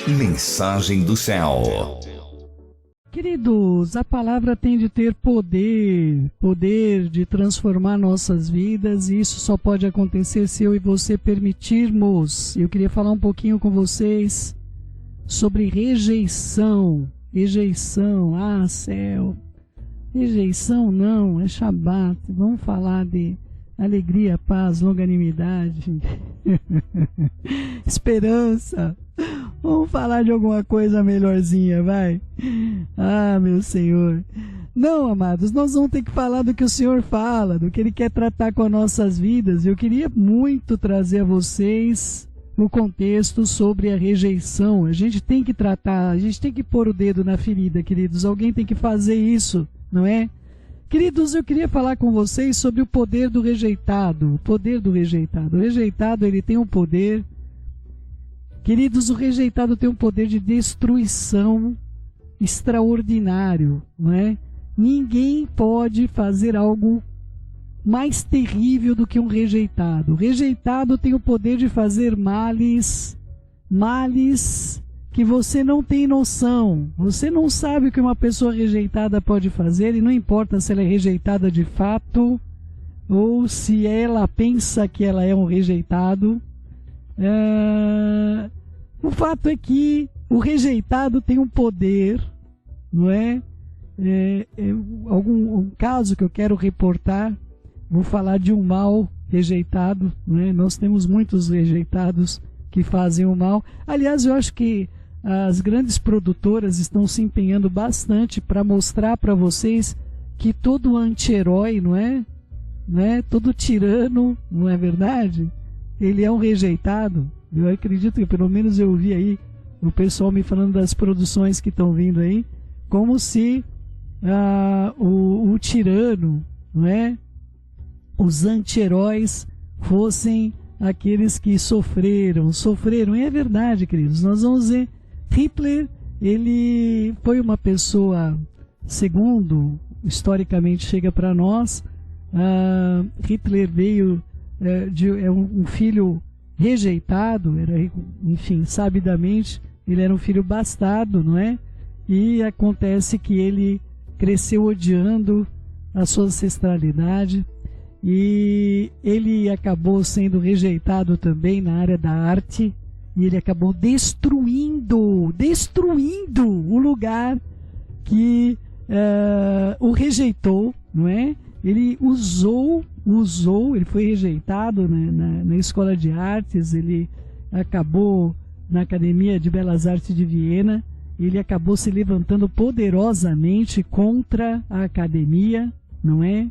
Mensagem do céu. Queridos, a palavra tem de ter poder de transformar nossas vidas, e isso só pode acontecer se eu e você permitirmos. Eu queria falar um pouquinho com vocês sobre rejeição. Rejeição, céu. Rejeição não, é Shabat. Vamos falar de alegria, paz, longanimidade, esperança. Vamos falar de alguma coisa melhorzinha, vai. Meu Senhor. Não, amados, nós vamos ter que falar do que o Senhor fala, do que Ele quer tratar com as nossas vidas. Eu queria muito trazer a vocês o contexto sobre a rejeição. A gente tem que tratar, a gente tem que pôr o dedo na ferida, queridos. Alguém tem que fazer isso, não é? Queridos, eu queria falar com vocês sobre o poder do rejeitado. O poder do rejeitado. O rejeitado, ele tem um poder. Queridos, o rejeitado tem um poder de destruição extraordinário, não é? Ninguém pode fazer algo mais terrível do que um rejeitado. O rejeitado tem o poder de fazer males que você não tem noção. Você não sabe o que uma pessoa rejeitada pode fazer, e não importa se ela é rejeitada de fato ou se ela pensa que ela é um rejeitado. O fato é que o rejeitado tem um poder, não é? Um caso que eu quero reportar, vou falar de um mal rejeitado, não é? Nós temos muitos rejeitados que fazem o mal. Aliás, eu acho que as grandes produtoras estão se empenhando bastante para mostrar para vocês que todo anti-herói, não é? Todo tirano, não é verdade? Ele é um rejeitado. Eu acredito que pelo menos eu ouvi aí o pessoal me falando das produções que estão vindo aí, como se o tirano, não é? Os anti-heróis fossem aqueles que sofreram, e é verdade, queridos. Nós vamos ver, Hitler, ele foi uma pessoa, segundo historicamente chega para nós, Hitler veio de um filho rejeitado, enfim, sabidamente, ele era um filho bastardo, não é? E acontece que ele cresceu odiando a sua ancestralidade, e ele acabou sendo rejeitado também na área da arte, e ele acabou destruindo o lugar que o rejeitou, não é? Ele ele foi rejeitado na escola de artes, ele acabou na Academia de Belas Artes de Viena, ele acabou se levantando poderosamente contra a academia, não é?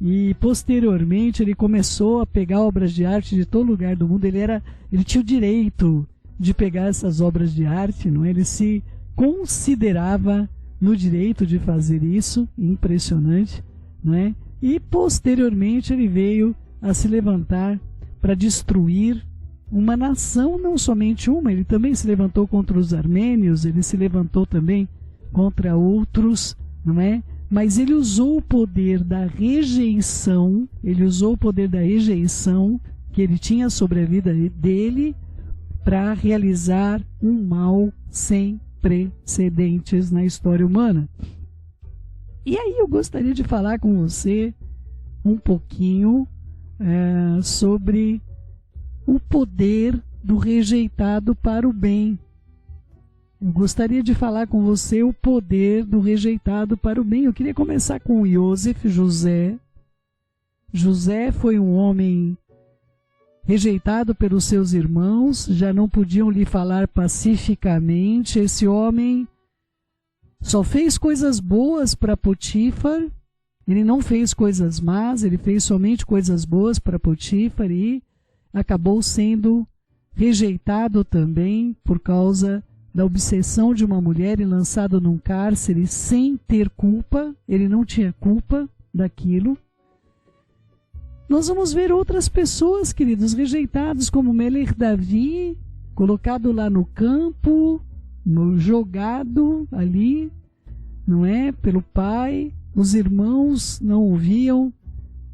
E posteriormente ele começou a pegar obras de arte de todo lugar do mundo. Ele tinha o direito de pegar essas obras de arte, não é? Ele se considerava no direito de fazer isso, impressionante, não é? E posteriormente ele veio a se levantar para destruir uma nação, não somente uma. Ele também se levantou contra os armênios, ele se levantou também contra outros, não é? Mas ele usou o poder da rejeição, que ele tinha sobre a vida dele para realizar um mal sem precedentes na história humana. E aí eu gostaria de falar com você um pouquinho sobre o poder do rejeitado para o bem. Eu gostaria de falar com você o poder do rejeitado para o bem. Eu queria começar com José. José foi um homem rejeitado pelos seus irmãos, já não podiam lhe falar pacificamente. Esse homem só fez coisas boas para Potifar, ele não fez coisas más, ele fez somente coisas boas para Potifar, e acabou sendo rejeitado também por causa da obsessão de uma mulher e lançado num cárcere sem ter culpa. Ele não tinha culpa daquilo. Nós vamos ver outras pessoas, queridos, rejeitados, como Melech Davi, colocado lá no campo, jogado ali, não é, pelo pai. Os irmãos não o viam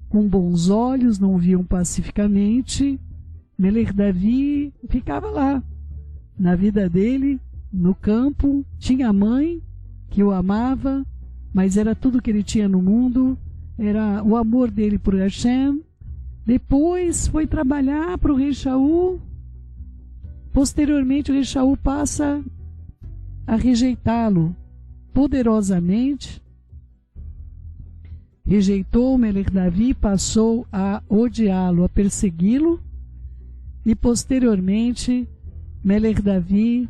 com bons olhos, não o viam pacificamente. Melech Davi ficava lá, na vida dele, no campo, tinha a mãe que o amava, mas era tudo que ele tinha no mundo, era o amor dele por Hashem. Depois foi trabalhar para o rei Shaul. Posteriormente o rei Shaul passa a rejeitá-lo poderosamente. Rejeitou o Melech Davi, passou a odiá-lo, a persegui-lo. E posteriormente Melech Davi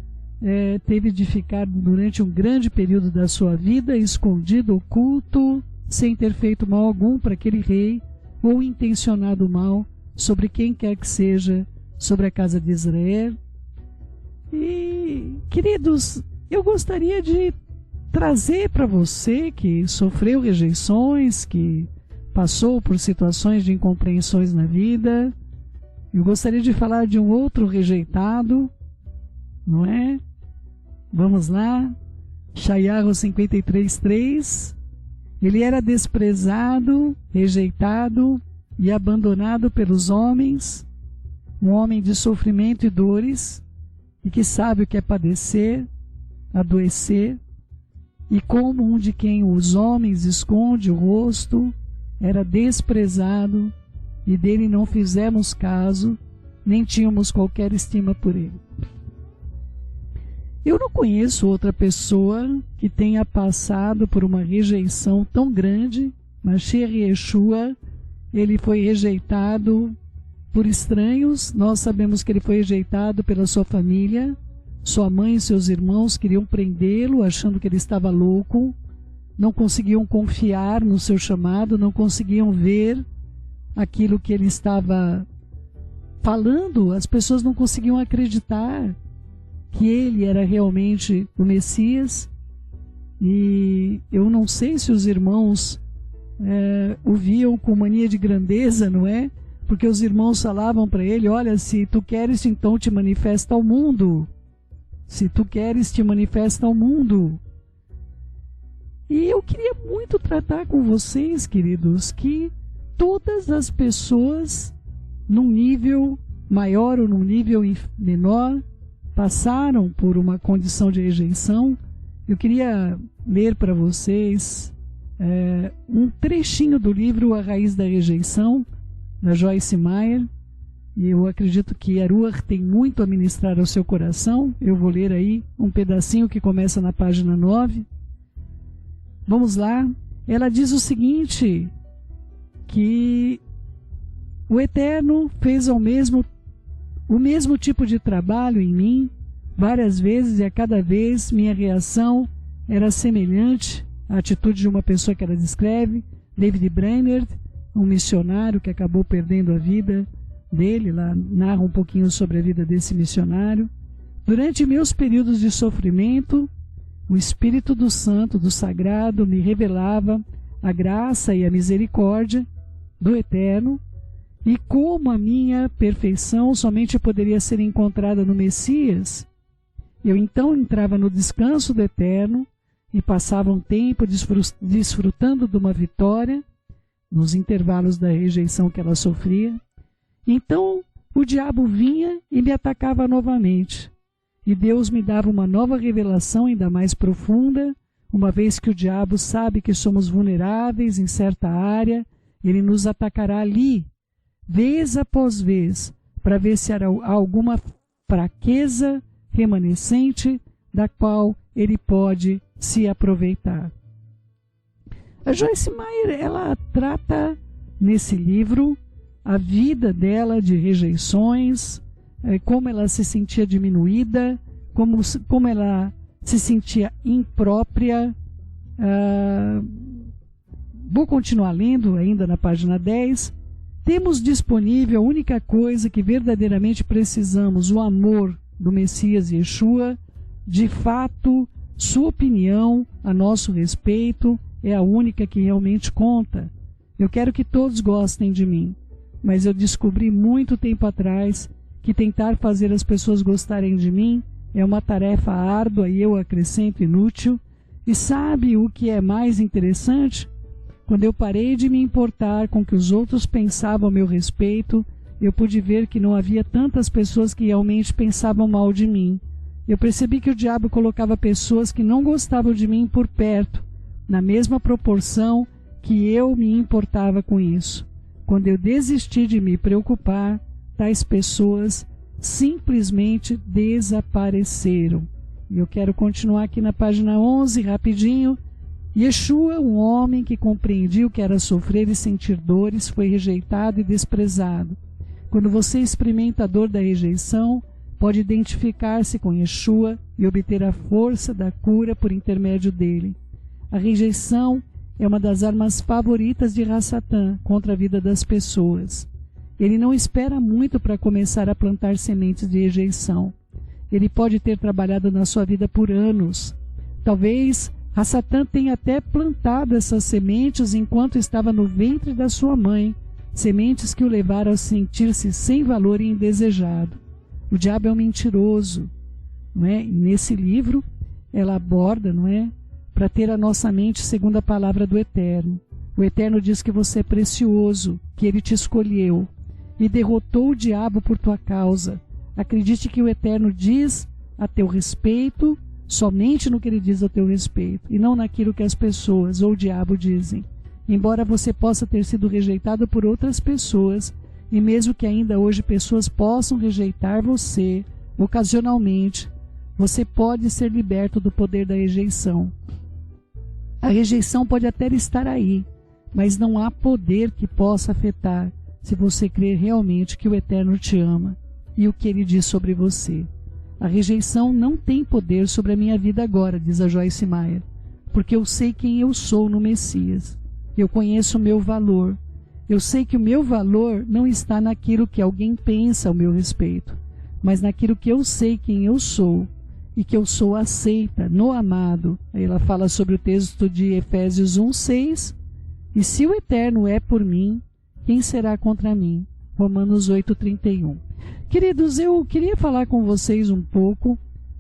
teve de ficar durante um grande período da sua vida escondido, oculto, sem ter feito mal algum para aquele rei, ou intencionado mal sobre quem quer que seja, sobre a casa de Israel. E, queridos, eu gostaria de trazer para você que sofreu rejeições, que passou por situações de incompreensões na vida, eu gostaria de falar de um outro rejeitado, não é? Vamos lá, Shayahu 53:3. Ele era desprezado, rejeitado e abandonado pelos homens, um homem de sofrimento e dores, e que sabe o que é padecer, adoecer, e como um de quem os homens esconde o rosto, era desprezado, e dele não fizemos caso, nem tínhamos qualquer estima por ele. Eu não conheço outra pessoa que tenha passado por uma rejeição tão grande. Mashiach Yeshua, ele foi rejeitado por estranhos. Nós sabemos que ele foi rejeitado pela sua família. Sua mãe e seus irmãos queriam prendê-lo, achando que ele estava louco. Não conseguiam confiar no seu chamado, não conseguiam ver aquilo que ele estava falando. As pessoas não conseguiam acreditar que ele era realmente o Messias. E eu não sei se os irmãos o viam com mania de grandeza, não é? Porque os irmãos falavam para ele: olha, se tu queres, então te manifesta ao mundo. Se tu queres, te manifesta ao mundo. E eu queria muito tratar com vocês, queridos, que todas as pessoas, num nível maior ou num nível menor, passaram por uma condição de rejeição. Eu queria ler para vocês um trechinho do livro A Raiz da Rejeição, da Joyce Meyer. E eu acredito que a Ruach tem muito a ministrar ao seu coração. Eu vou ler aí um pedacinho que começa na página 9. Vamos lá. Ela diz o seguinte, que o Eterno fez o mesmo tipo de trabalho em mim várias vezes, e a cada vez minha reação era semelhante à atitude de uma pessoa que ela descreve, David Brainerd, um missionário que acabou perdendo a vida dele. Lá narra um pouquinho sobre a vida desse missionário. Durante meus períodos de sofrimento, o Espírito do Santo, do Sagrado, me revelava a graça e a misericórdia do Eterno, e como a minha perfeição somente poderia ser encontrada no Messias, eu então entrava no descanso do Eterno e passava um tempo desfrutando de uma vitória nos intervalos da rejeição que ela sofria. Então o diabo vinha e me atacava novamente, e Deus me dava uma nova revelação ainda mais profunda, uma vez que o diabo sabe que somos vulneráveis em certa área. Ele nos atacará ali, vez após vez, para ver se há alguma fraqueza remanescente da qual ele pode se aproveitar. A Joyce Meyer, ela trata nesse livro a vida dela de rejeições, como ela se sentia diminuída, como ela se sentia imprópria. Vou continuar lendo ainda na página 10. Temos disponível a única coisa que verdadeiramente precisamos, o amor do Messias Yeshua. De fato, sua opinião a nosso respeito é a única que realmente conta. Eu quero que todos gostem de mim, mas eu descobri muito tempo atrás que tentar fazer as pessoas gostarem de mim é uma tarefa árdua e, eu acrescento, inútil. E sabe o que é mais interessante? Quando eu parei de me importar com o que os outros pensavam a meu respeito, eu pude ver que não havia tantas pessoas que realmente pensavam mal de mim. Eu percebi que o diabo colocava pessoas que não gostavam de mim por perto, na mesma proporção que eu me importava com isso. Quando eu desisti de me preocupar, tais pessoas simplesmente desapareceram. E eu quero continuar aqui na página 11, rapidinho. Yeshua, um homem que compreendia o que era sofrer e sentir dores, foi rejeitado e desprezado. Quando você experimenta a dor da rejeição, pode identificar-se com Yeshua e obter a força da cura por intermédio dele. A rejeição é uma das armas favoritas de Hassatan contra a vida das pessoas. Ele não espera muito para começar a plantar sementes de rejeição. Ele pode ter trabalhado na sua vida por anos. Talvez Hassatan tenha até plantado essas sementes enquanto estava no ventre da sua mãe, sementes que o levaram a sentir-se sem valor e indesejado. O diabo é um mentiroso, não é? E nesse livro ela aborda, não é? Para ter a nossa mente segundo a palavra do Eterno. O Eterno diz que você é precioso, que Ele te escolheu e derrotou o diabo por tua causa. Acredite que o Eterno diz a teu respeito, somente no que Ele diz a teu respeito, e não naquilo que as pessoas ou o diabo dizem. Embora você possa ter sido rejeitado por outras pessoas, e mesmo que ainda hoje pessoas possam rejeitar você, ocasionalmente, você pode ser liberto do poder da rejeição. A rejeição pode até estar aí, mas não há poder que possa afetar se você crer realmente que o Eterno te ama e o que Ele diz sobre você. A rejeição não tem poder sobre a minha vida agora, diz a Joyce Meyer, porque eu sei quem eu sou no Messias. Eu conheço o meu valor. Eu sei que o meu valor não está naquilo que alguém pensa ao meu respeito, mas naquilo que eu sei quem eu sou e que eu sou aceita no amado. Aí ela fala sobre o texto de Efésios 1:6. E se o Eterno é por mim, quem será contra mim? Romanos 8:31. Queridos, eu queria falar com vocês um pouco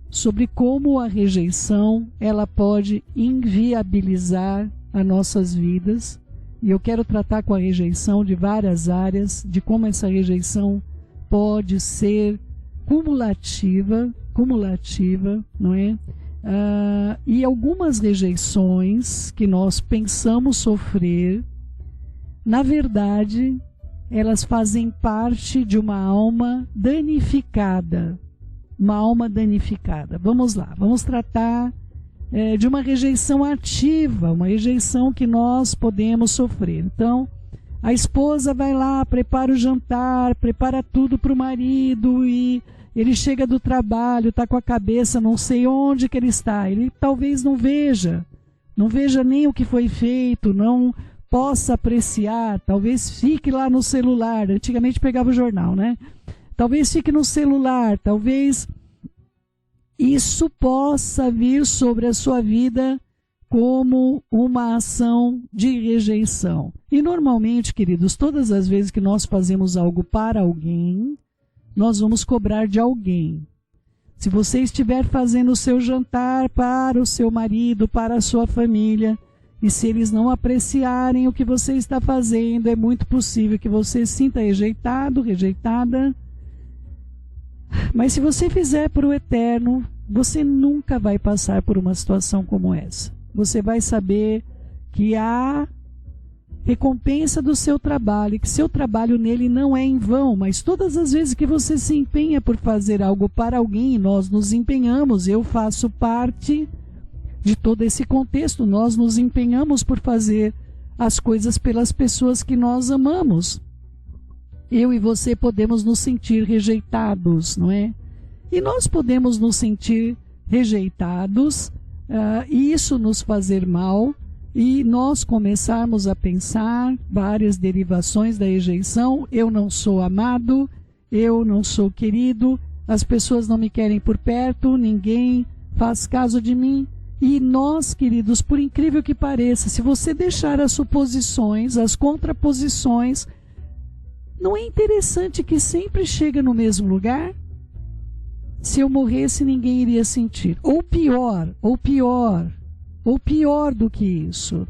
sobre como a rejeição ela pode inviabilizar as nossas vidas. E eu quero tratar com a rejeição de várias áreas, de como essa rejeição pode ser cumulativa, não é? E algumas rejeições que nós pensamos sofrer, na verdade, elas fazem parte de uma alma danificada. Uma alma danificada. Vamos lá, vamos tratar de uma rejeição ativa, uma rejeição que nós podemos sofrer. Então, a esposa vai lá, prepara o jantar, prepara tudo para o marido e ele chega do trabalho, está com a cabeça, não sei onde que ele está. Ele talvez não veja nem o que foi feito, não possa apreciar, talvez fique lá no celular. Antigamente pegava o jornal, né? Talvez fique no celular, talvez isso possa vir sobre a sua vida como uma ação de rejeição. E normalmente, queridos, todas as vezes que nós fazemos algo para alguém, nós vamos cobrar de alguém. Se você estiver fazendo o seu jantar para o seu marido, para a sua família, e se eles não apreciarem o que você está fazendo, é muito possível que você se sinta rejeitado, rejeitada. Mas se você fizer para o Eterno, você nunca vai passar por uma situação como essa. Você vai saber que há recompensa do seu trabalho, que seu trabalho nele não é em vão, mas todas as vezes que você se empenha por fazer algo para alguém, nós nos empenhamos, eu faço parte de todo esse contexto, nós nos empenhamos por fazer as coisas pelas pessoas que nós amamos. Eu e você podemos nos sentir rejeitados, não é? E nós podemos nos sentir rejeitados, e isso nos fazer mal, e nós começarmos a pensar várias derivações da rejeição. Eu não sou amado, eu não sou querido, as pessoas não me querem por perto, ninguém faz caso de mim. E nós, queridos, por incrível que pareça, se você deixar as suposições, as contraposições, não é interessante que sempre chega no mesmo lugar? Se eu morresse, ninguém iria sentir. Ou pior do que isso.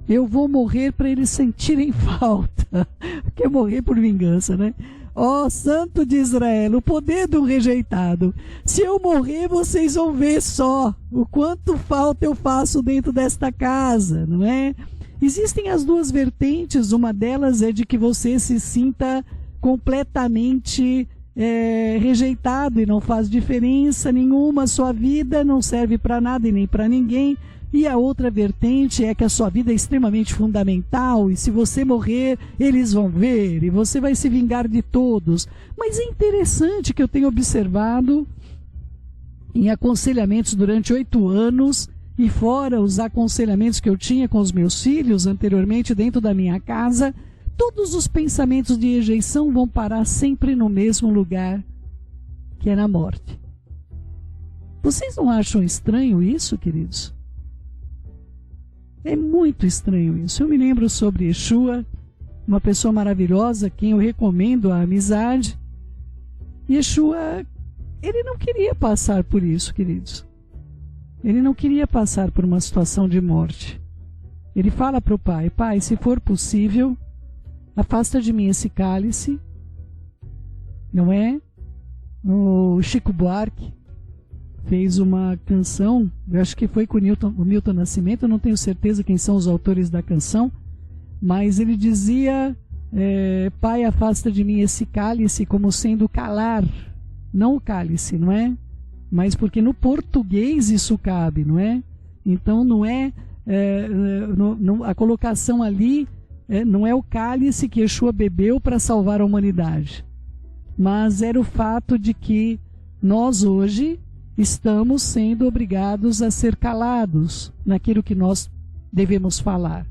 Eu vou morrer para eles sentirem falta. Porque morrer por vingança, né? Ó Santo de Israel, o poder do rejeitado. Se eu morrer, vocês vão ver só o quanto falta eu faço dentro desta casa, não é? Existem as duas vertentes, uma delas é de que você se sinta completamente rejeitado e não faz diferença nenhuma, sua vida não serve para nada e nem para ninguém. E a outra vertente é que a sua vida é extremamente fundamental e se você morrer, eles vão ver e você vai se vingar de todos. Mas é interessante que eu tenho observado em aconselhamentos durante 8 anos e fora os aconselhamentos que eu tinha com os meus filhos anteriormente dentro da minha casa, todos os pensamentos de rejeição vão parar sempre no mesmo lugar, que é na morte. Vocês não acham estranho isso, queridos? É muito estranho isso. Eu me lembro sobre Yeshua, uma pessoa maravilhosa, quem eu recomendo a amizade. Yeshua, ele não queria passar por isso, queridos. Ele não queria passar por uma situação de morte. Ele fala para o Pai: Pai, se for possível, afasta de mim esse cálice. Não é? O Chico Buarque fez uma canção, eu acho que foi com o Milton Nascimento, eu não tenho certeza quem são os autores da canção, mas ele dizia, Pai, afasta de mim esse cálice, como sendo calar, não o cálice, não é? Mas porque no português isso cabe, não é? Então não é, a colocação ali não é o cálice que Yeshua bebeu para salvar a humanidade, mas era o fato de que nós hoje estamos sendo obrigados a ser calados naquilo que nós devemos falar.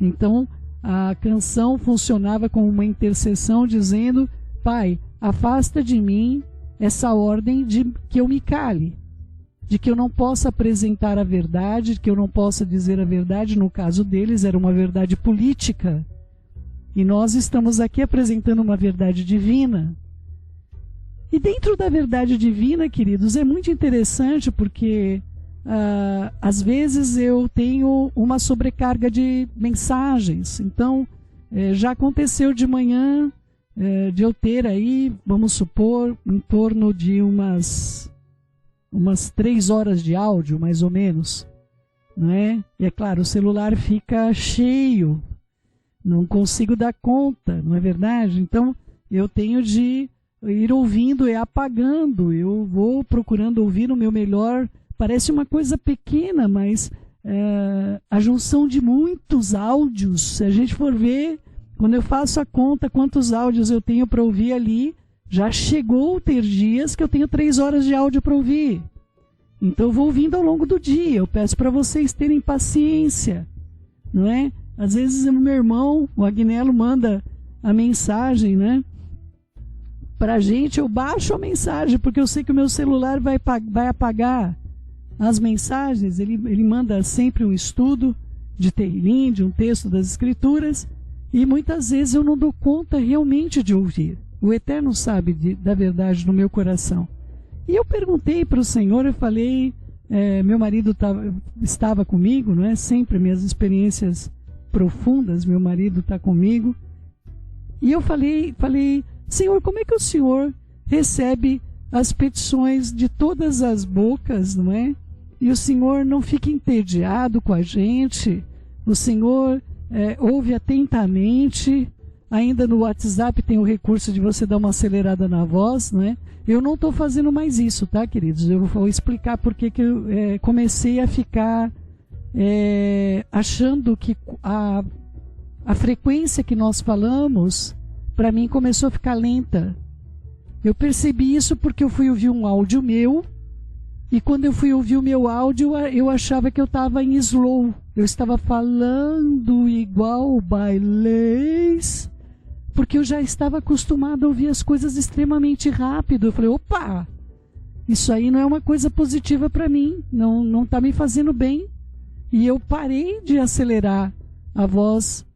Então, a canção funcionava como uma intercessão dizendo: Pai, afasta de mim essa ordem de que eu me cale, de que eu não possa apresentar a verdade, de que eu não possa dizer a verdade. No caso deles, era uma verdade política. E nós estamos aqui apresentando uma verdade divina. E dentro da verdade divina, queridos, é muito interessante porque às vezes eu tenho uma sobrecarga de mensagens. Então, já aconteceu de manhã de eu ter aí, vamos supor, em torno de umas 3 horas de áudio, mais ou menos. Não é? E é claro, o celular fica cheio, não consigo dar conta, não é verdade? Então, eu tenho de ir ouvindo e apagando, eu vou procurando ouvir o meu melhor. Parece uma coisa pequena, mas a junção de muitos áudios, se a gente for ver, quando eu faço a conta quantos áudios eu tenho para ouvir ali, já chegou a ter dias que eu tenho 3 horas de áudio para ouvir. Então eu vou ouvindo ao longo do dia. Eu peço para vocês terem paciência, não é? Às vezes o meu irmão, o Agnello, manda a mensagem, né? Para a gente, eu baixo a mensagem, porque eu sei que o meu celular vai apagar as mensagens. Ele manda sempre um estudo de Tehillim, de um texto das Escrituras, e muitas vezes eu não dou conta realmente de ouvir. O Eterno sabe da verdade no meu coração. E eu perguntei para o Senhor, eu falei, meu marido estava comigo, não é? Sempre minhas experiências profundas, meu marido está comigo. E eu falei, Senhor, como é que o Senhor recebe as petições de todas as bocas, não é? E o Senhor não fica entediado com a gente, o Senhor ouve atentamente. Ainda no WhatsApp tem o recurso de você dar uma acelerada na voz, não é? Eu não estou fazendo mais isso, tá, queridos? Eu vou explicar por que eu comecei a ficar achando que a frequência que nós falamos, para mim, começou a ficar lenta. Eu percebi isso porque eu fui ouvir um áudio meu, e quando eu fui ouvir o meu áudio, eu achava que eu estava em slow. Eu estava falando igual bailês, porque eu já estava acostumado a ouvir as coisas extremamente rápido. Eu falei, opa, isso aí não é uma coisa positiva para mim, não está me fazendo bem. E eu parei de acelerar a voz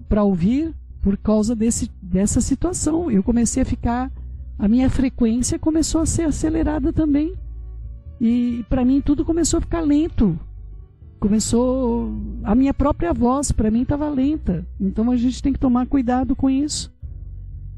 para ouvir por causa dessa situação. Eu comecei a ficar, a minha frequência começou a ser acelerada também. E para mim tudo começou a ficar lento. A minha própria voz para mim estava lenta. Então a gente tem que tomar cuidado com isso.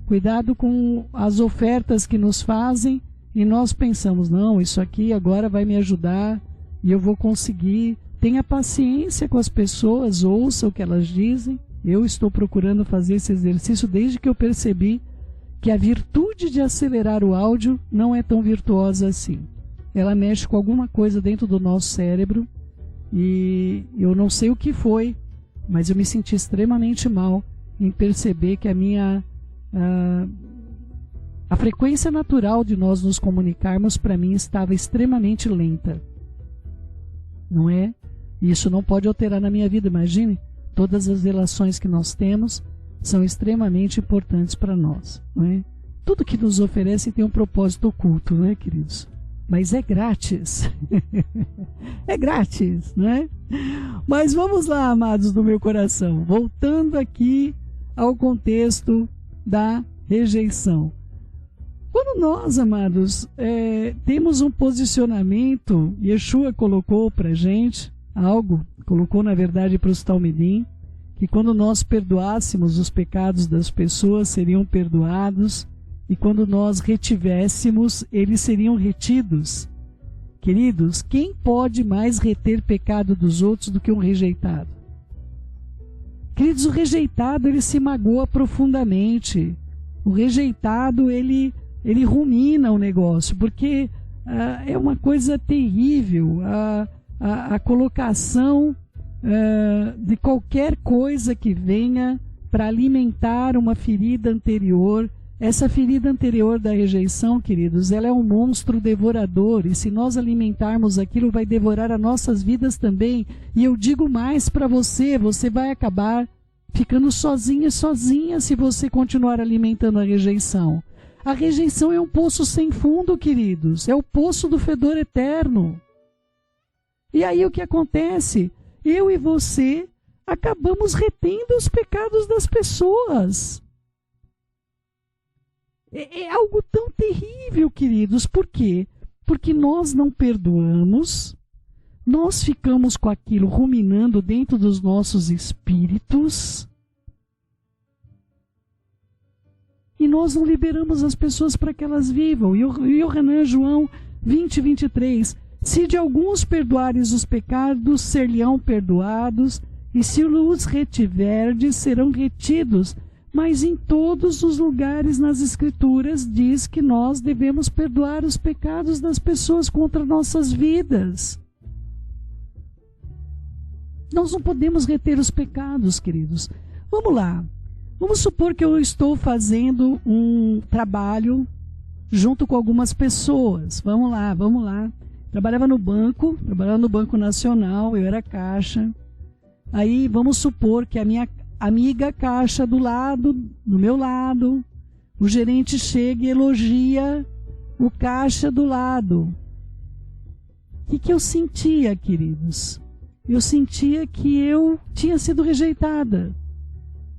Cuidado com as ofertas que nos fazem e nós pensamos, não, isso aqui agora vai me ajudar e eu vou conseguir. Tenha paciência com as pessoas, ouça o que elas dizem. Eu estou procurando fazer esse exercício desde que eu percebi que a virtude de acelerar o áudio não é tão virtuosa assim. Ela mexe com alguma coisa dentro do nosso cérebro e eu não sei o que foi, mas eu me senti extremamente mal em perceber que a frequência natural de nós nos comunicarmos, para mim, estava extremamente lenta. Não é? Isso não pode alterar na minha vida, imagine. Todas as relações que nós temos são extremamente importantes para nós. Não é? Tudo que nos oferece tem um propósito oculto, não é, queridos? Mas é grátis. É grátis, não é? Mas vamos lá, amados do meu coração. Voltando aqui ao contexto da rejeição. Quando nós, amados, temos um posicionamento, Yeshua colocou para a gente algo, colocou na verdade para os Talmidim, que quando nós perdoássemos os pecados das pessoas, seriam perdoados, e quando nós retivéssemos, eles seriam retidos. Queridos, quem pode mais reter pecado dos outros do que um rejeitado? Queridos, o rejeitado, ele se magoa profundamente. O rejeitado, ele rumina o negócio, porque é uma coisa terrível a colocação de qualquer coisa que venha para alimentar uma ferida anterior. Essa ferida anterior da rejeição, queridos, ela é um monstro devorador, e se nós alimentarmos aquilo, vai devorar as nossas vidas também. E eu digo mais para você, você vai acabar ficando sozinha se você continuar alimentando a rejeição. A rejeição é um poço sem fundo, queridos, é o poço do fedor eterno. E aí o que acontece? Eu e você acabamos retendo os pecados das pessoas. É algo tão terrível, queridos. Por quê? Porque nós não perdoamos, nós ficamos com aquilo ruminando dentro dos nossos espíritos e nós não liberamos as pessoas para que elas vivam. E o Yohanan João 20:23, se de alguns perdoares os pecados, ser-lhe-ão perdoados, e se os retiverdes, serão retidos. Mas em todos os lugares nas Escrituras diz que nós devemos perdoar os pecados das pessoas contra nossas vidas. Nós não podemos reter os pecados, queridos. Vamos lá. Vamos supor que eu estou fazendo um trabalho junto com algumas pessoas. Vamos lá. Trabalhava no Banco Nacional, eu era caixa. Aí vamos supor que a minha amiga caixa do meu lado, o gerente chega e elogia o caixa do lado. O que eu sentia, queridos? Eu sentia que eu tinha sido rejeitada,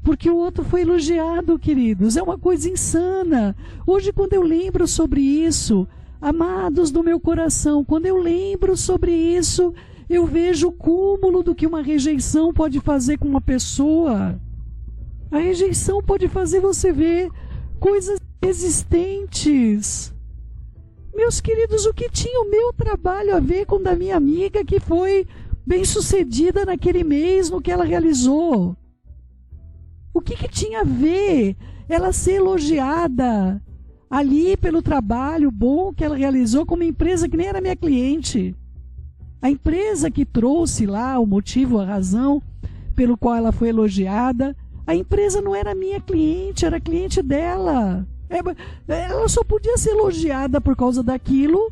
porque o outro foi elogiado, queridos. É uma coisa insana. Hoje, quando eu lembro sobre isso, amados do meu coração, quando eu lembro sobre isso, eu vejo o cúmulo do que uma rejeição pode fazer com uma pessoa. A rejeição pode fazer você ver coisas existentes. Meus queridos, o que tinha o meu trabalho a ver com o da minha amiga que foi bem-sucedida naquele mês no que ela realizou? O que tinha a ver ela ser elogiada ali pelo trabalho bom que ela realizou com uma empresa que nem era minha cliente? A empresa que trouxe lá o motivo, a razão pelo qual ela foi elogiada, a empresa não era minha cliente, era cliente dela. Ela só podia ser elogiada por causa daquilo,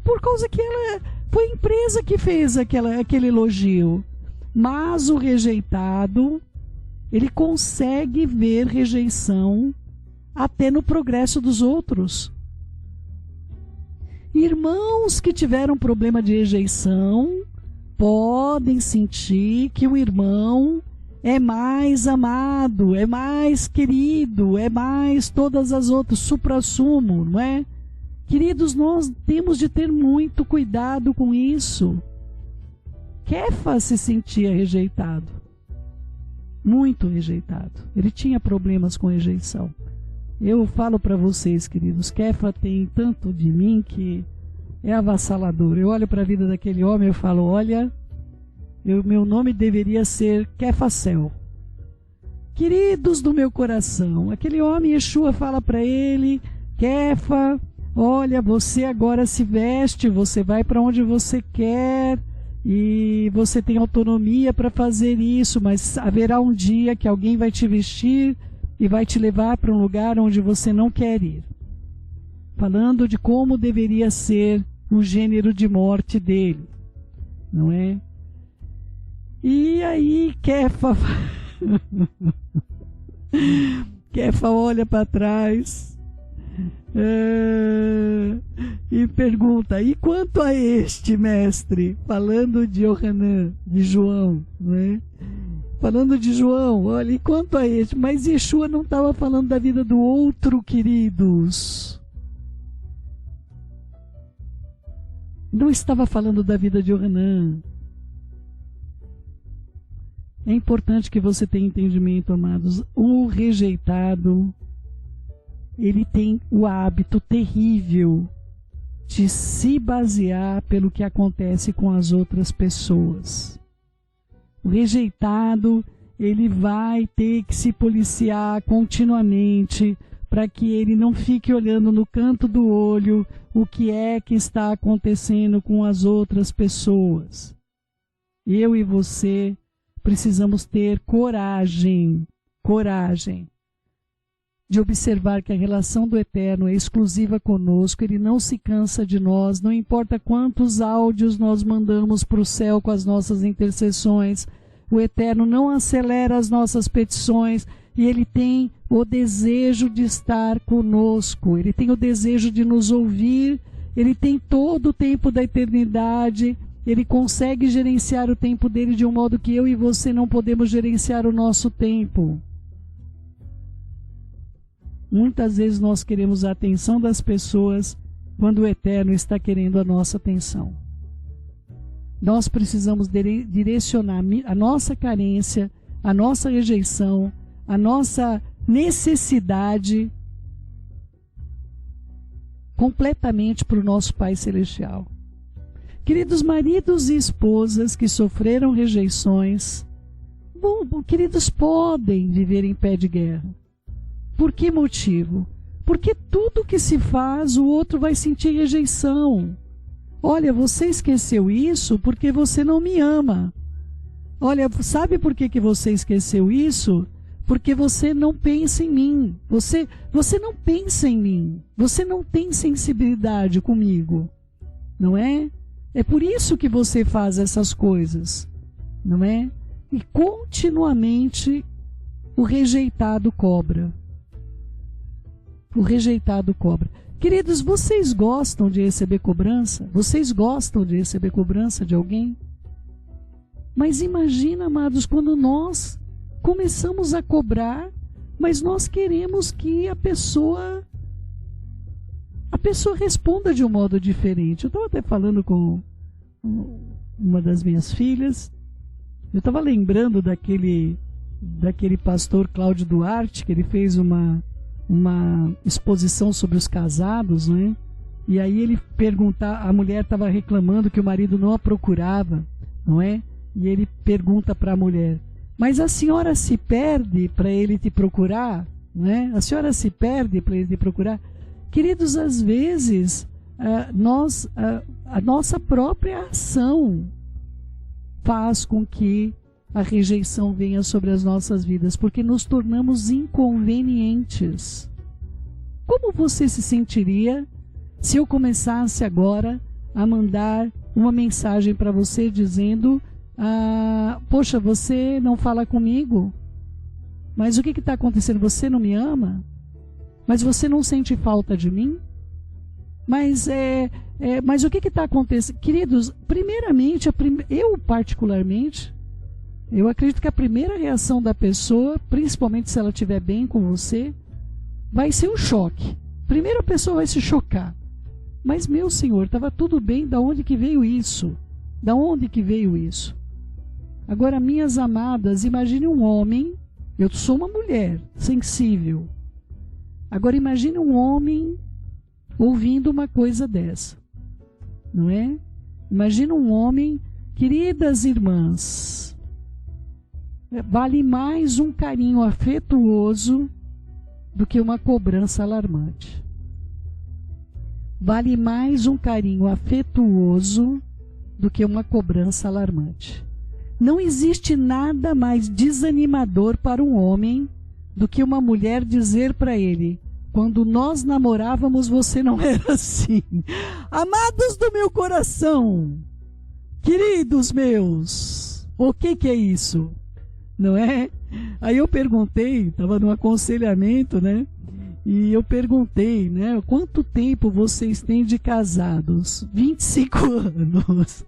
por causa que ela foi a empresa que fez aquele elogio. Mas o rejeitado, ele consegue ver rejeição até no progresso dos outros. Irmãos que tiveram problema de rejeição podem sentir que o irmão é mais amado, é mais querido, é mais todas as outras, suprassumo, não é? Queridos, nós temos de ter muito cuidado com isso. Kefa se sentia rejeitado. muito rejeitado. Ele tinha problemas com rejeição. Eu falo para vocês, queridos, Kefa tem tanto de mim que é avassalador. Eu olho para a vida daquele homem e falo, olha, meu nome deveria ser Kefacel. Queridos do meu coração, aquele homem, Yeshua fala para ele, Kefa, olha, você agora se veste, você vai para onde você quer e você tem autonomia para fazer isso, mas haverá um dia que alguém vai te vestir e vai te levar para um lugar onde você não quer ir. Falando de como deveria ser o gênero de morte dele, não é? E aí Kefa Kefa olha para trás e pergunta, e quanto a este, mestre? Falando de Yohanan, de João, né? Falando de João, olha, e quanto a este? Mas Yeshua não estava falando da vida do outro, queridos. Não estava falando da vida de Yohanan. É importante que você tenha entendimento, amados. O rejeitado, ele tem o hábito terrível de se basear pelo que acontece com as outras pessoas. O rejeitado, ele vai ter que se policiar continuamente para que ele não fique olhando no canto do olho o que é que está acontecendo com as outras pessoas. Eu e você precisamos ter coragem de observar que a relação do Eterno é exclusiva conosco, Ele não se cansa de nós, não importa quantos áudios nós mandamos para o céu com as nossas intercessões, o Eterno não acelera as nossas petições e Ele tem o desejo de estar conosco, Ele tem o desejo de nos ouvir, Ele tem todo o tempo da eternidade, Ele consegue gerenciar o tempo dele de um modo que eu e você não podemos gerenciar o nosso tempo. Muitas vezes nós queremos a atenção das pessoas quando o Eterno está querendo a nossa atenção. Nós precisamos direcionar a nossa carência, a nossa rejeição, a nossa necessidade completamente para o nosso Pai Celestial. Queridos maridos e esposas que sofreram rejeições, queridos, podem viver em pé de guerra. Por que motivo? Porque tudo que se faz, o outro vai sentir rejeição. Olha, você esqueceu isso porque você não me ama. Olha, sabe por que você esqueceu isso? Porque você não pensa em mim. Você não pensa em mim. Você não tem sensibilidade comigo. Não é? É por isso que você faz essas coisas. Não é? E continuamente o rejeitado cobra. O rejeitado cobra. Queridos, vocês gostam de receber cobrança? Vocês gostam de receber cobrança de alguém? Mas imagina, amados, quando nós começamos a cobrar, mas nós queremos que a pessoa responda de um modo diferente. Eu estava até falando com uma das minhas filhas, eu estava lembrando daquele pastor Cláudio Duarte, que ele fez uma exposição sobre os casados, né? E aí ele a mulher estava reclamando que o marido não a procurava, não é? E ele pergunta para a mulher, mas a senhora se perde para ele te procurar? Né? A senhora se perde para ele te procurar? Queridos, às vezes a nossa própria ação faz com que a rejeição venha sobre as nossas vidas, porque nos tornamos inconvenientes. Como você se sentiria se eu começasse agora a mandar uma mensagem para você dizendo, poxa, você não fala comigo? Mas o que está acontecendo? Você não me ama? Mas você não sente falta de mim? Mas o que está acontecendo? Queridos, primeiramente, eu particularmente, eu acredito que a primeira reação da pessoa, principalmente se ela estiver bem com você, vai ser um choque. Primeiro a pessoa vai se chocar. Mas, meu Senhor, estava tudo bem, da onde que veio isso? Da onde que veio isso? Agora, minhas amadas, imagine um homem, eu sou uma mulher sensível. Agora imagine um homem ouvindo uma coisa dessa, não é? Imagina um homem, queridas irmãs, vale mais um carinho afetuoso do que uma cobrança alarmante. Vale mais um carinho afetuoso do que uma cobrança alarmante. Não existe nada mais desanimador para um homem do que uma mulher dizer para ele: quando nós namorávamos você não era assim. Amados do meu coração, queridos meus, o que é isso? Não é? Aí eu perguntei, estava no aconselhamento, né? E eu perguntei, né? Quanto tempo vocês têm de casados? 25 anos.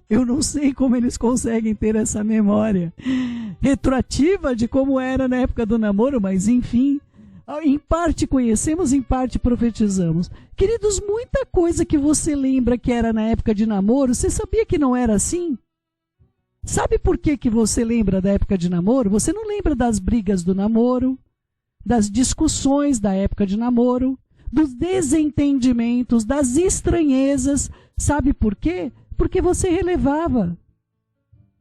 Eu não sei como eles conseguem ter essa memória retroativa de como era na época do namoro, mas enfim, em parte conhecemos, em parte profetizamos. Queridos, muita coisa que você lembra que era na época de namoro, você sabia que não era assim? Sabe por que você lembra da época de namoro? Você não lembra das brigas do namoro, das discussões da época de namoro, dos desentendimentos, das estranhezas. Sabe por quê? Porque você relevava.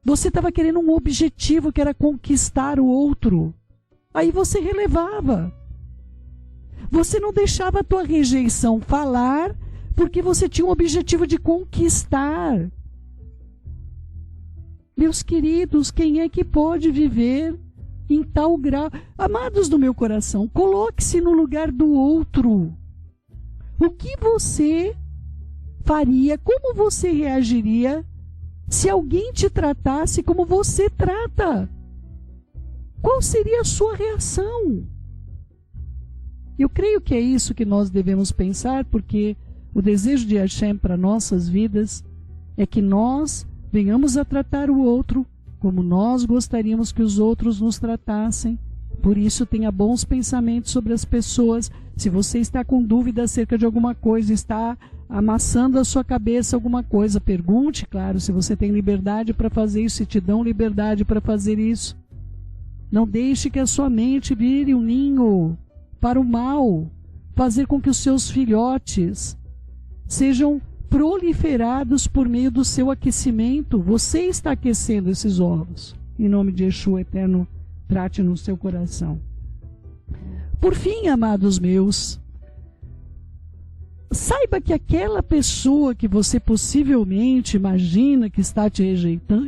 Você estava querendo um objetivo que era conquistar o outro. Aí você relevava. Você não deixava a tua rejeição falar porque você tinha um objetivo de conquistar. Meus queridos, quem é que pode viver em tal grau? Amados do meu coração, coloque-se no lugar do outro. O que você faria, como você reagiria se alguém te tratasse como você trata? Qual seria a sua reação? Eu creio que é isso que nós devemos pensar, porque o desejo de Hashem para nossas vidas é que nós venhamos a tratar o outro como nós gostaríamos que os outros nos tratassem. Por isso, tenha bons pensamentos sobre as pessoas. Se você está com dúvida acerca de alguma coisa, está amassando a sua cabeça alguma coisa, pergunte, claro, se você tem liberdade para fazer isso, se te dão liberdade para fazer isso. Não deixe que a sua mente vire um ninho para o mal, fazer com que os seus filhotes sejam proliferados por meio do seu aquecimento. Você está aquecendo esses ovos. Em nome de Yeshua eterno, trate no seu coração. Por fim, amados meus, saiba que aquela pessoa que você possivelmente imagina que está te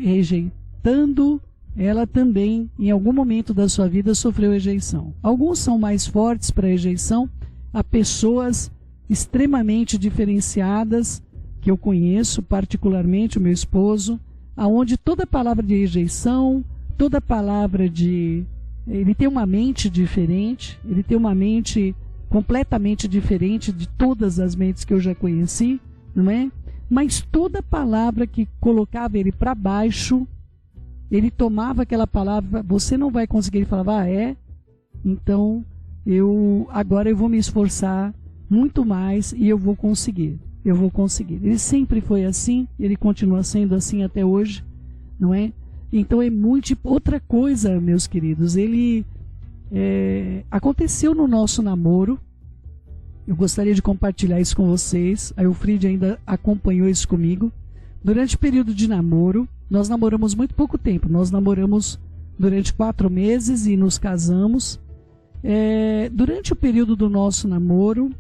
rejeitando, ela também, em algum momento da sua vida, sofreu rejeição. Alguns são mais fortes para a rejeição. Há pessoas extremamente diferenciadas, que eu conheço, particularmente o meu esposo, aonde toda palavra de rejeição, toda palavra de... Ele tem uma mente diferente, ele tem uma mente completamente diferente de todas as mentes que eu já conheci, não é? Mas toda palavra que colocava ele para baixo, ele tomava aquela palavra, você não vai conseguir, ele falava, então agora eu vou me esforçar muito mais e eu vou conseguir. Ele sempre foi assim, ele continua sendo assim até hoje, não é? Então é muito... Outra coisa, meus queridos, aconteceu no nosso namoro, eu gostaria de compartilhar isso com vocês, a Eufride ainda acompanhou isso comigo. Durante o período de namoro, nós namoramos muito pouco tempo, nós namoramos durante 4 meses e nos casamos. Durante o período do nosso namoro,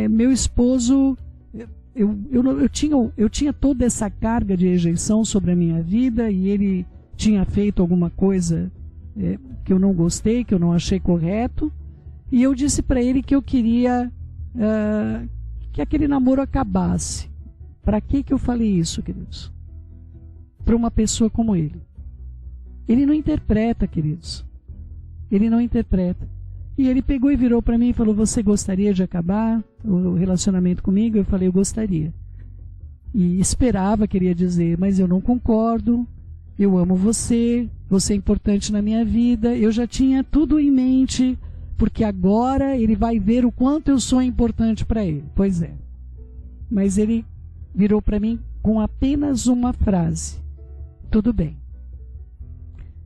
meu esposo, eu tinha toda essa carga de rejeição sobre a minha vida, e ele tinha feito alguma coisa que eu não gostei, que eu não achei correto, e eu disse para ele que eu queria que aquele namoro acabasse. Para que eu falei isso, queridos? Para uma pessoa como ele. Ele não interpreta, queridos. Ele não interpreta. E ele pegou e virou para mim e falou, você gostaria de acabar o relacionamento comigo? Eu falei, eu gostaria. E esperava, queria dizer, mas eu não concordo, eu amo você, você é importante na minha vida. Eu já tinha tudo em mente, porque agora ele vai ver o quanto eu sou importante para ele. Pois é. Mas ele virou para mim com apenas uma frase. Tudo bem.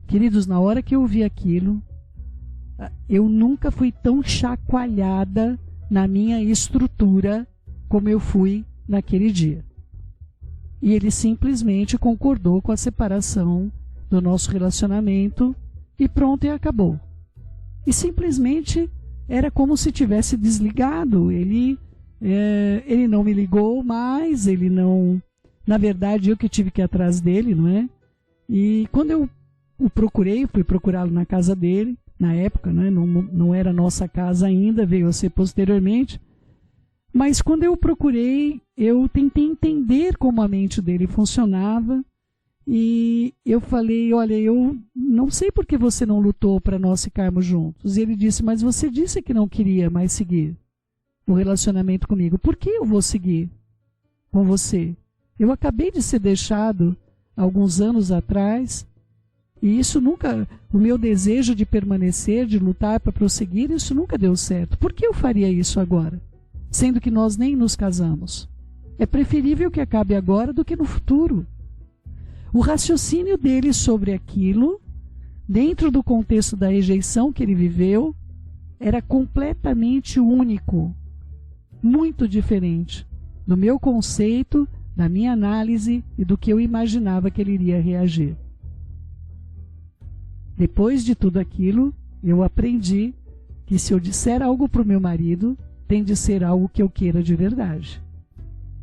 Queridos, na hora que eu vi aquilo, eu nunca fui tão chacoalhada na minha estrutura como eu fui naquele dia. E ele simplesmente concordou com a separação do nosso relacionamento e pronto, e acabou. E simplesmente era como se tivesse desligado. Ele não me ligou mais, ele não... Na verdade, eu que tive que ir atrás dele, não é? E quando eu o procurei, fui procurá-lo na casa dele, na época, né? Não era nossa casa ainda, veio a ser posteriormente. Mas quando eu o procurei, eu tentei entender como a mente dele funcionava. E eu falei, olha, eu não sei por que você não lutou para nós ficarmos juntos. E ele disse, mas você disse que não queria mais seguir o relacionamento comigo. Por que eu vou seguir com você? Eu acabei de ser deixado alguns anos atrás. E isso nunca, o meu desejo de permanecer, de lutar para prosseguir, isso nunca deu certo. Por que eu faria isso agora? Sendo que nós nem nos casamos. É preferível que acabe agora do que no futuro. O raciocínio dele sobre aquilo, dentro do contexto da rejeição que ele viveu, era completamente único, muito diferente do meu conceito, da minha análise e do que eu imaginava que ele iria reagir. Depois de tudo aquilo, eu aprendi que se eu disser algo para o meu marido, tem de ser algo que eu queira de verdade.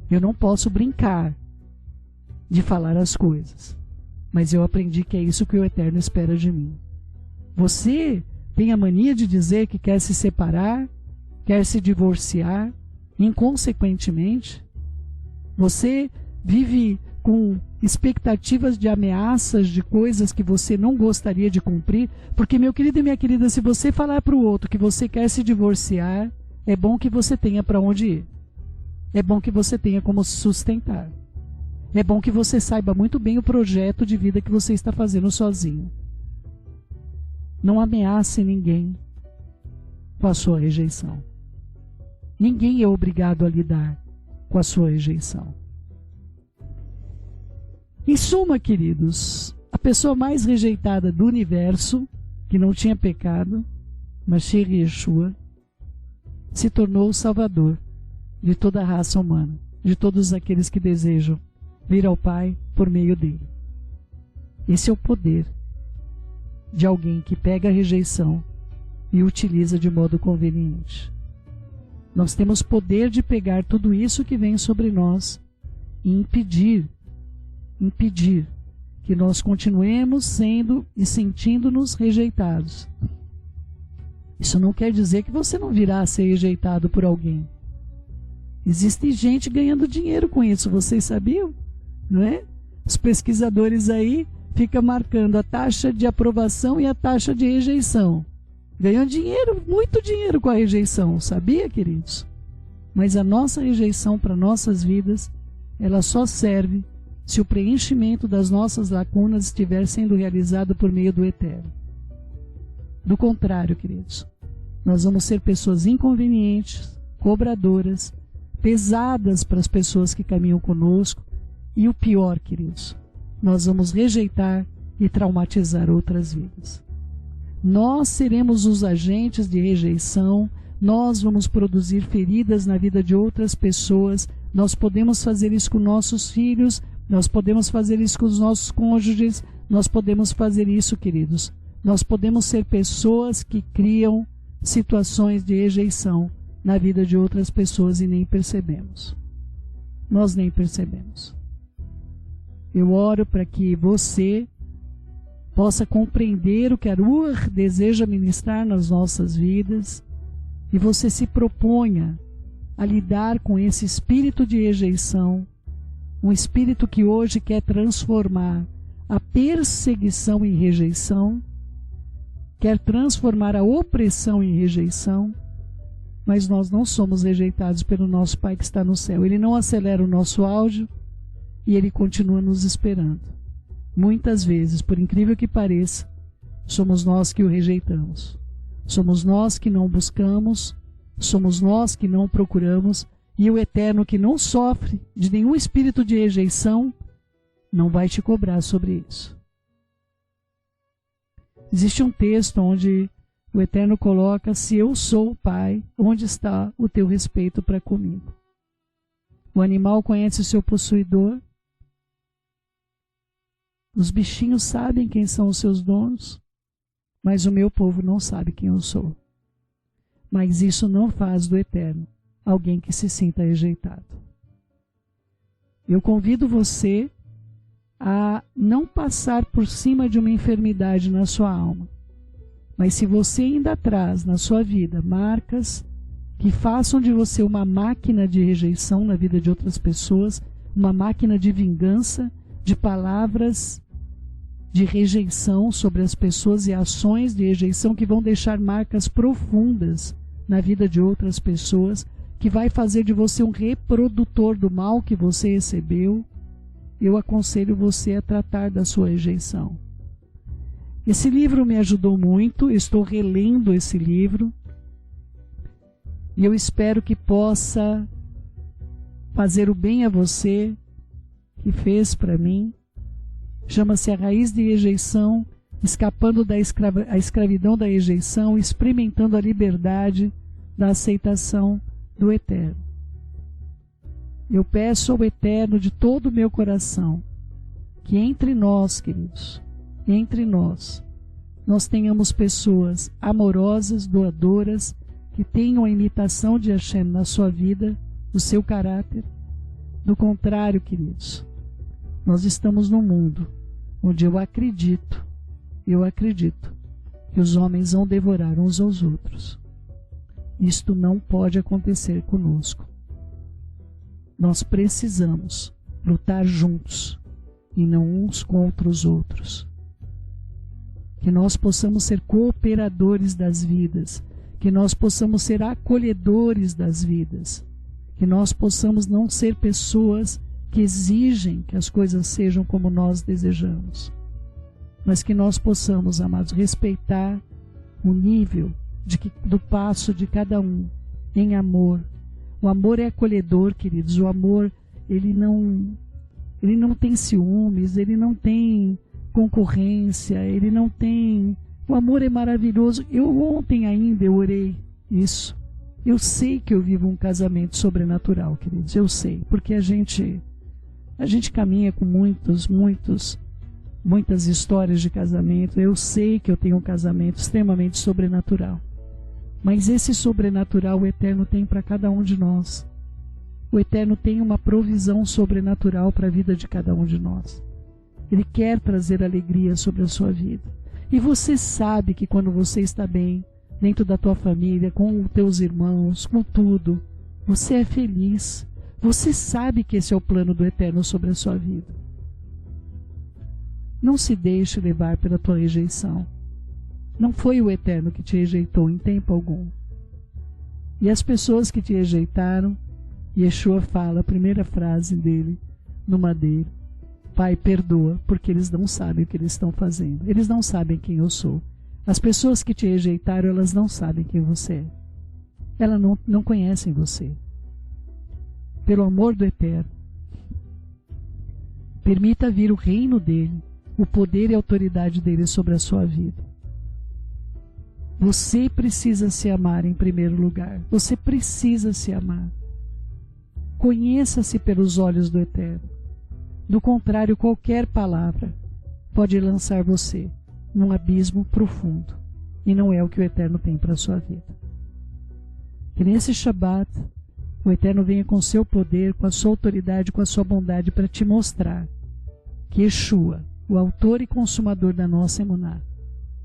Eu não posso brincar de falar as coisas. Mas eu aprendi que é isso que o Eterno espera de mim. Você tem a mania de dizer que quer se separar, quer se divorciar, inconsequentemente. Você vive com expectativas de ameaças, de coisas que você não gostaria de cumprir, porque, meu querido e minha querida, se você falar para o outro que você quer se divorciar, é bom que você tenha para onde ir. É bom que você tenha como se sustentar. É bom que você saiba muito bem o projeto de vida que você está fazendo sozinho. Não ameace ninguém com a sua rejeição. Ninguém é obrigado a lidar com a sua rejeição. Em suma, queridos, a pessoa mais rejeitada do universo, que não tinha pecado, Mashiach Yeshua, se tornou o Salvador de toda a raça humana, de todos aqueles que desejam vir ao Pai por meio dele. Esse é o poder de alguém que pega a rejeição e utiliza de modo conveniente. Nós temos poder de pegar tudo isso que vem sobre nós e impedir que nós continuemos sendo e sentindo-nos rejeitados. Isso não quer dizer que você não virá a ser rejeitado por alguém. Existe gente ganhando dinheiro com isso, vocês sabiam? Não é? Os pesquisadores aí ficam marcando a taxa de aprovação e a taxa de rejeição. Ganham dinheiro, muito dinheiro com a rejeição, sabia, queridos? Mas a nossa rejeição para nossas vidas, ela só serve se o preenchimento das nossas lacunas estiver sendo realizado por meio do Eterno. Do contrário, queridos, nós vamos ser pessoas inconvenientes, cobradoras, pesadas para as pessoas que caminham conosco, e o pior, queridos, nós vamos rejeitar e traumatizar outras vidas. Nós seremos os agentes de rejeição, nós vamos produzir feridas na vida de outras pessoas, nós podemos fazer isso com nossos filhos, nós podemos fazer isso com os nossos cônjuges, nós podemos fazer isso, queridos. Nós podemos ser pessoas que criam situações de rejeição na vida de outras pessoas e nem percebemos. Nós nem percebemos. Eu oro para que você possa compreender o que a Ruach deseja ministrar nas nossas vidas e você se proponha a lidar com esse espírito de rejeição, um espírito que hoje quer transformar a perseguição em rejeição, quer transformar a opressão em rejeição, mas nós não somos rejeitados pelo nosso Pai que está no céu. Ele não acelera o nosso áudio e Ele continua nos esperando. Muitas vezes, por incrível que pareça, somos nós que o rejeitamos. Somos nós que não buscamos, somos nós que não procuramos, e o Eterno, que não sofre de nenhum espírito de rejeição, não vai te cobrar sobre isso. Existe um texto onde o Eterno coloca: se eu sou o Pai, onde está o teu respeito para comigo? O animal conhece o seu possuidor. Os bichinhos sabem quem são os seus donos, mas o meu povo não sabe quem eu sou. Mas isso não faz do Eterno alguém que se sinta rejeitado. Eu convido você a não passar por cima de uma enfermidade na sua alma. Mas se você ainda traz na sua vida marcas que façam de você uma máquina de rejeição na vida de outras pessoas, uma máquina de vingança, de palavras de rejeição sobre as pessoas e ações de rejeição que vão deixar marcas profundas na vida de outras pessoas, que vai fazer de você um reprodutor do mal que você recebeu, eu aconselho você a tratar da sua rejeição. Esse livro me ajudou muito, estou relendo esse livro, e eu espero que possa fazer o bem a você, que fez para mim. Chama-se A Raiz de Rejeição, escapando da escravidão da rejeição, experimentando a liberdade da aceitação do Eterno. Eu peço ao Eterno de todo o meu coração que entre nós, queridos, entre nós tenhamos pessoas amorosas, doadoras, que tenham a imitação de Hashem na sua vida, no seu caráter. Do contrário, queridos, nós estamos num mundo onde eu acredito que os homens vão devorar uns aos outros. Isto não pode acontecer conosco. Nós precisamos lutar juntos e não uns contra os outros. Que nós possamos ser cooperadores das vidas, que nós possamos ser acolhedores das vidas, que nós possamos não ser pessoas que exigem que as coisas sejam como nós desejamos, mas que nós possamos, amados, respeitar o nível do passo de cada um em amor. O amor é acolhedor, queridos. O amor, ele não tem ciúmes, ele não tem concorrência, ele não tem... O amor é maravilhoso. Ontem ainda eu orei isso. Eu sei que eu vivo um casamento sobrenatural, queridos. Eu sei, porque a gente caminha com muitas histórias de casamento. Eu sei que eu tenho um casamento extremamente sobrenatural. Mas esse sobrenatural o Eterno tem para cada um de nós. O Eterno tem uma provisão sobrenatural para a vida de cada um de nós. Ele quer trazer alegria sobre a sua vida. E você sabe que quando você está bem, dentro da tua família, com os teus irmãos, com tudo, você é feliz. Você sabe que esse é o plano do Eterno sobre a sua vida. Não se deixe levar pela tua rejeição. Não foi o Eterno que te rejeitou em tempo algum. E as pessoas que te rejeitaram, Yeshua fala, a primeira frase dele, no madeiro: Pai, perdoa, porque eles não sabem o que eles estão fazendo. Eles não sabem quem eu sou. As pessoas que te rejeitaram, elas não sabem quem você é. Elas não conhecem você. Pelo amor do Eterno, permita vir o reino dele, o poder e a autoridade dele sobre a sua vida. Você precisa se amar em primeiro lugar. Você precisa se amar. Conheça-se pelos olhos do Eterno. Do contrário, qualquer palavra pode lançar você num abismo profundo. E não é o que o Eterno tem para a sua vida. Que nesse Shabat, o Eterno venha com seu poder, com a sua autoridade, com a sua bondade para te mostrar que Yeshua, o autor e consumador da nossa emuná,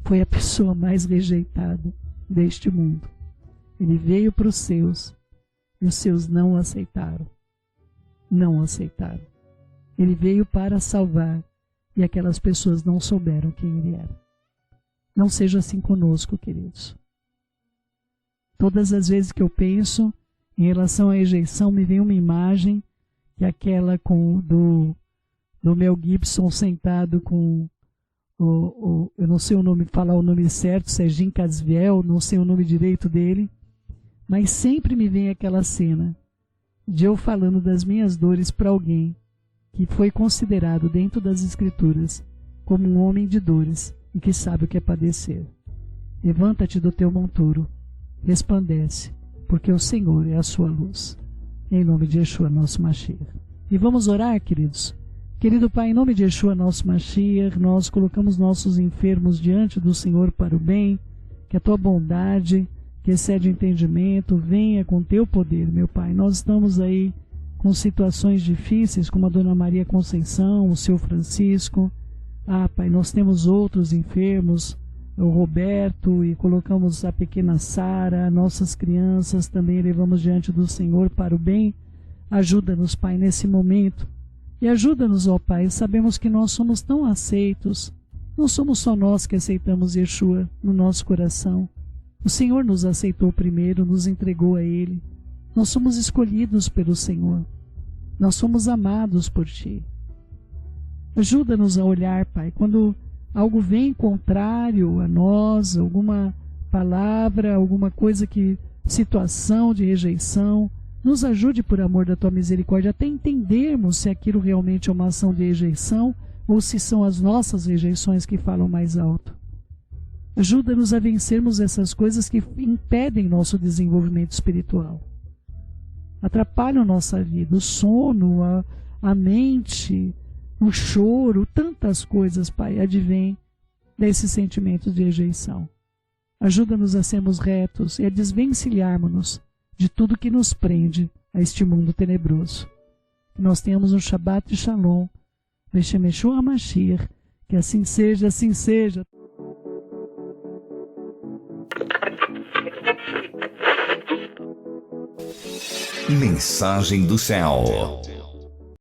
foi a pessoa mais rejeitada deste mundo. Ele veio para os seus e os seus não o aceitaram. Não o aceitaram. Ele veio para salvar e aquelas pessoas não souberam quem ele era. Não seja assim conosco, queridos. Todas as vezes que eu penso em relação à rejeição, me vem uma imagem que é aquela do Mel Gibson sentado com eu não sei falar o nome certo, se é Jim Caviezel, não sei o nome direito dele, mas sempre me vem aquela cena de eu falando das minhas dores para alguém que foi considerado dentro das Escrituras como um homem de dores e que sabe o que é padecer. Levanta-te do teu monturo, resplandece, porque o Senhor é a sua luz. Em nome de Yeshua, nosso Mashiach. E vamos orar, queridos. Querido Pai, em nome de Yeshua, nosso Mashiach, nós colocamos nossos enfermos diante do Senhor para o bem, que a tua bondade, que excede o entendimento, venha com teu poder, meu Pai. Nós estamos aí com situações difíceis, como a Dona Maria Conceição, o seu Francisco. Pai, nós temos outros enfermos, o Roberto, e colocamos a pequena Sara, nossas crianças também levamos diante do Senhor para o bem. Ajuda-nos, Pai, nesse momento. E ajuda-nos, ó Pai, sabemos que nós somos tão aceitos. Não somos só nós que aceitamos Yeshua no nosso coração. O Senhor nos aceitou primeiro, nos entregou a Ele. Nós somos escolhidos pelo Senhor. Nós somos amados por Ti. Ajuda-nos a olhar, Pai, quando algo vem contrário a nós, alguma palavra, alguma coisa situação de rejeição, nos ajude por amor da Tua misericórdia até entendermos se aquilo realmente é uma ação de rejeição ou se são as nossas rejeições que falam mais alto. Ajuda-nos a vencermos essas coisas que impedem nosso desenvolvimento espiritual. Atrapalham nossa vida, o sono, a mente, o choro, tantas coisas, Pai, advêm desses sentimentos de rejeição. Ajuda-nos a sermos retos e a desvencilharmos-nos de tudo que nos prende a este mundo tenebroso. Que nós tenhamos um Shabbat de Shalom, Beshem Yeshua HaMashiach, que assim seja, assim seja. Mensagem do Céu.